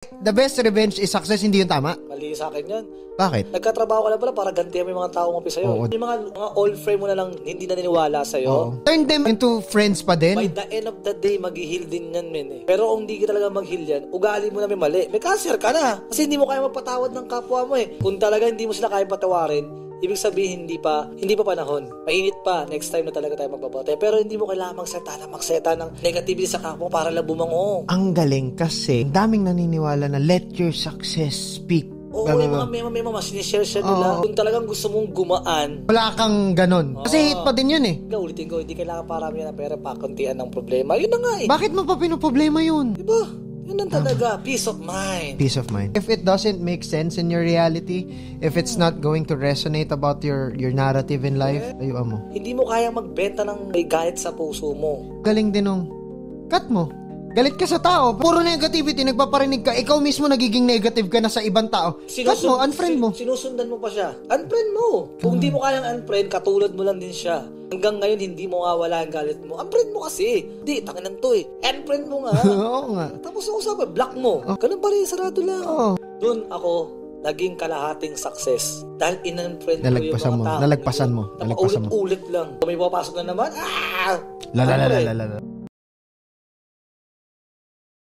The best revenge is success, hindi yung tama? Mali sa akin yan. Bakit? Nagkatrabaho ka na pala para gantihan mo yung mga taong mapi sa'yo. Oo. Yung mga old friend mo na lang hindi na naniwala sa'yo. Oo. Turn them into friends pa din. By the end of the day, mag-heal din yan, men eh. Pero kung hindi ka talaga mag-heal yan, ugali mo na may mali. May cancer ka na. Kasi hindi mo kaya magpatawad ng kapwa mo eh. Kung talaga hindi mo sila kaya patawarin, ibig sabihin hindi pa panahon. Mainit pa. Next time na talaga tayo magbabote. Pero hindi mo kailangan magseta ng negativity sa kapwa para lang bumango. Ang galing kasi daming naniniwala na let your success speak. Oo, yung mga mema mas sinishare siya nila. Kung talagang gusto mong gumaan, wala kang ganon. Kasi hate pa din yun eh. ulitin ko, hindi kailangan parami na pera pa kuntian ng problema. Yun na nga eh. Bakit mo pa pinoproblema yun? Diba? Yun ang talaga. Peace of mind. Peace of mind. If it doesn't make sense in your reality, if it's not going to resonate about your narrative in life, ayun mo. Hindi mo kaya magbenta ng may galit sa puso mo. Galing din nung cut mo. Galit ka sa tao. Puro negativity, nagpaparinig ka. Ikaw mismo nagiging negative ka na sa ibang tao. Cut mo, unfriend mo. Sinusundan mo pa siya. Unfriend mo. Kung hindi mo kayang unfriend, katulad mo lang din siya. Hanggang ngayon, hindi mo wala ang galit mo. Unfriend mo kasi. Hindi, takinan to eh. Unfriend mo nga. Oo nga. Tapos usapan, block mo. Ganun pa rin, sarado lang. Oo. Doon ako, naging kalahating success. Dahil in-unfriend ko yung mga tao. Nalagpasan mo. Ulit-ulit lang. May papasok na naman. Lalalala.